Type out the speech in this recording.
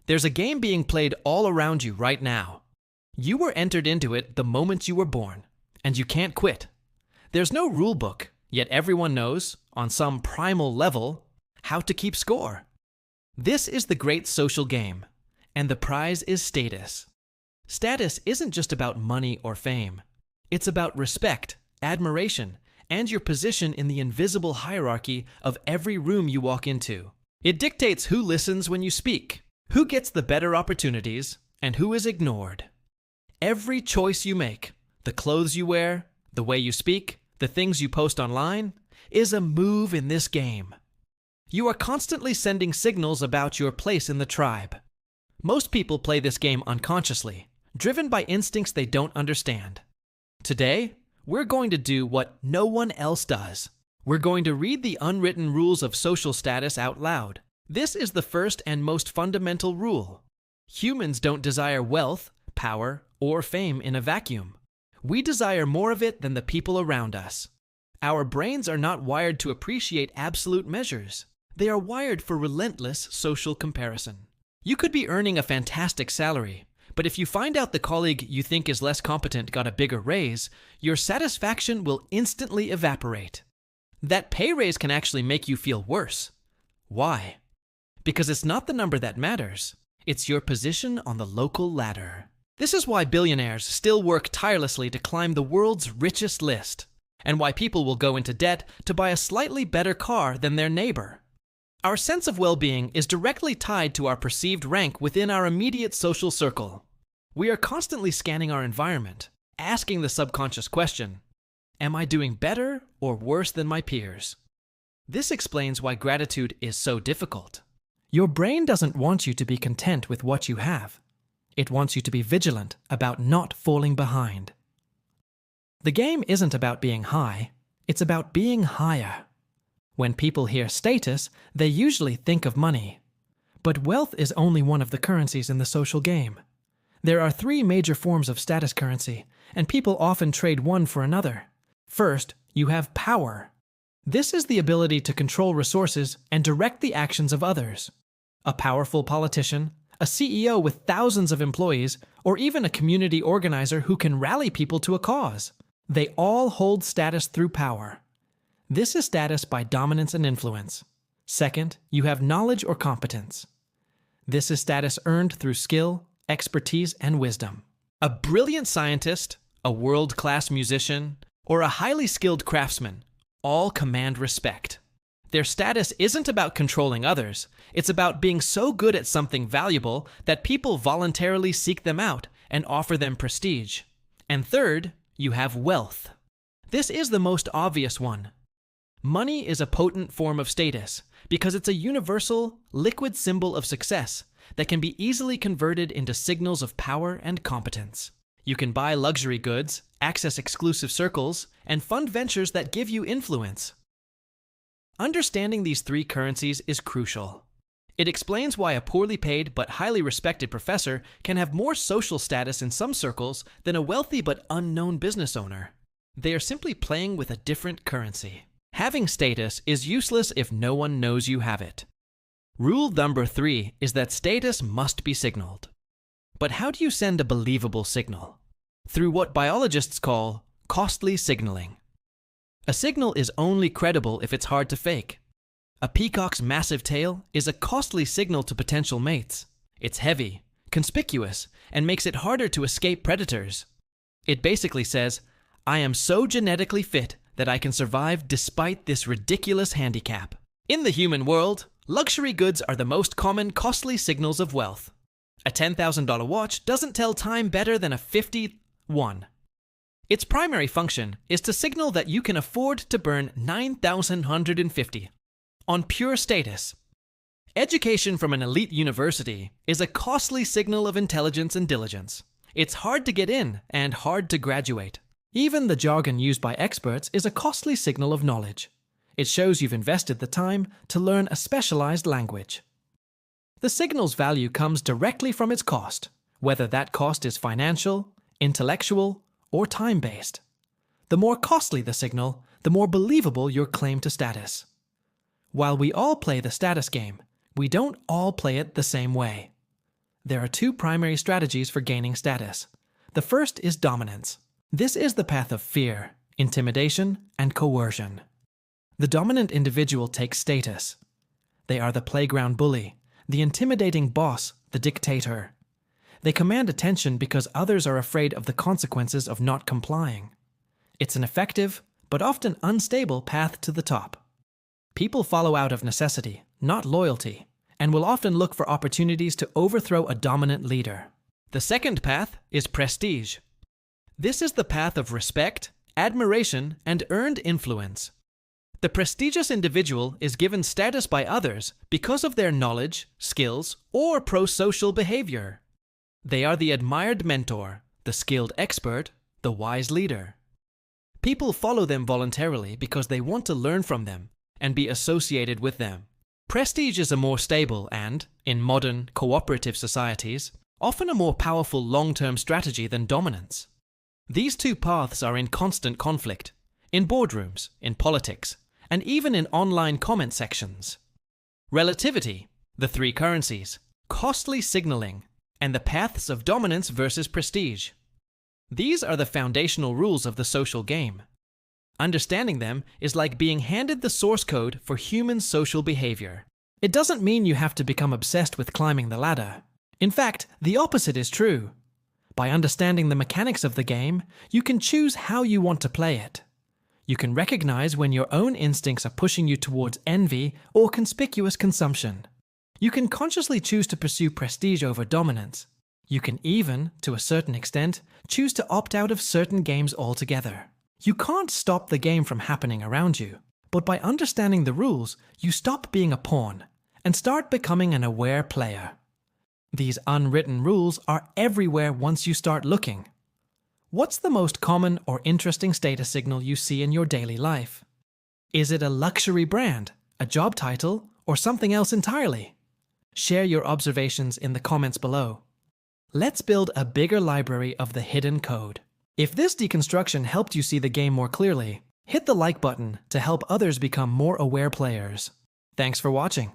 There's a game being played all around you right now. You were entered into it the moment you were born, and you can't quit. There's no rulebook, yet everyone knows, on some primal level, how to keep score. This is the great social game, and the prize is status. Status isn't just about money or fame. It's about respect, admiration, and your position in the invisible hierarchy of every room you walk into. It dictates who listens when you speak, who gets the better opportunities, and who is ignored. Every choice you make, the clothes you wear, the way you speak, the things you post online, is a move in this game. You are constantly sending signals about your place in the tribe. Most people play this game unconsciously, driven by instincts they don't understand. Today, we're going to do what no one else does. We're going to read the unwritten rules of social status out loud. This is the first and most fundamental rule. Humans don't desire wealth, power, or fame in a vacuum. We desire more of it than the people around us. Our brains are not wired to appreciate absolute measures. They are wired for relentless social comparison. You could be earning a fantastic salary, but if you find out the colleague you think is less competent got a bigger raise, your satisfaction will instantly evaporate. That pay raise can actually make you feel worse. Why? Because it's not the number that matters. It's your position on the local ladder. This is why billionaires still work tirelessly to climb the world's richest list, and why people will go into debt to buy a slightly better car than their neighbor. Our sense of well-being is directly tied to our perceived rank within our immediate social circle. We are constantly scanning our environment, asking the subconscious question, am I doing better or worse than my peers? This explains why gratitude is so difficult. Your brain doesn't want you to be content with what you have. It wants you to be vigilant about not falling behind. The game isn't about being high, it's about being higher. When people hear status, they usually think of money. But wealth is only one of the currencies in the social game. There are 3 major forms of status currency, and people often trade one for another. First, you have power. This is the ability to control resources and direct the actions of others. A powerful politician, a CEO with thousands of employees, or even a community organizer who can rally people to a cause. They all hold status through power. This is status by dominance and influence. Second, you have knowledge or competence. This is status earned through skill, expertise, and wisdom. A brilliant scientist, a world-class musician, or a highly skilled craftsman all command respect. Their status isn't about controlling others. It's about being so good at something valuable that people voluntarily seek them out and offer them prestige. And third, you have wealth. This is the most obvious one. Money is a potent form of status because it's a universal, liquid symbol of success that can be easily converted into signals of power and competence. You can buy luxury goods, access exclusive circles, and fund ventures that give you influence. Understanding these 3 currencies is crucial. It explains why a poorly paid but highly respected professor can have more social status in some circles than a wealthy but unknown business owner. They are simply playing with a different currency. Having status is useless if no one knows you have it. Rule number 3 is that status must be signaled. But how do you send a believable signal? Through what biologists call costly signaling. A signal is only credible if it's hard to fake. A peacock's massive tail is a costly signal to potential mates. It's heavy, conspicuous, and makes it harder to escape predators. It basically says, I am so genetically fit that I can survive despite this ridiculous handicap. In the human world, luxury goods are the most common costly signals of wealth. A $10,000 watch doesn't tell time better than a $51. Its primary function is to signal that you can afford to burn $9,150 on pure status. Education from an elite university is a costly signal of intelligence and diligence. It's hard to get in and hard to graduate. Even the jargon used by experts is a costly signal of knowledge. It shows you've invested the time to learn a specialized language. The signal's value comes directly from its cost, whether that cost is financial, intellectual, or time-based. The more costly the signal, the more believable your claim to status. While we all play the status game, we don't all play it the same way. There are two primary strategies for gaining status. The first is dominance. This is the path of fear, intimidation, and coercion. The dominant individual takes status. They are the playground bully, the intimidating boss, the dictator. They command attention because others are afraid of the consequences of not complying. It's an effective, but often unstable path to the top. People follow out of necessity, not loyalty, and will often look for opportunities to overthrow a dominant leader. The second path is prestige. This is the path of respect, admiration, and earned influence. The prestigious individual is given status by others because of their knowledge, skills, or pro-social behavior. They are the admired mentor, the skilled expert, the wise leader. People follow them voluntarily because they want to learn from them and be associated with them. Prestige is a more stable and, in modern, cooperative societies, often a more powerful long-term strategy than dominance. These two paths are in constant conflict, in boardrooms, in politics, and even in online comment sections. Relativity, the three currencies, costly signaling, and the paths of dominance versus prestige. These are the foundational rules of the social game. Understanding them is like being handed the source code for human social behavior. It doesn't mean you have to become obsessed with climbing the ladder. In fact, the opposite is true. By understanding the mechanics of the game, you can choose how you want to play it. You can recognize when your own instincts are pushing you towards envy or conspicuous consumption. You can consciously choose to pursue prestige over dominance. You can even, to a certain extent, choose to opt out of certain games altogether. You can't stop the game from happening around you, but by understanding the rules, you stop being a pawn and start becoming an aware player. These unwritten rules are everywhere once you start looking. What's the most common or interesting status signal you see in your daily life? Is it a luxury brand, a job title, or something else entirely? Share your observations in the comments below. Let's build a bigger library of the hidden code. If this deconstruction helped you see the game more clearly, hit the like button to help others become more aware players. Thanks for watching.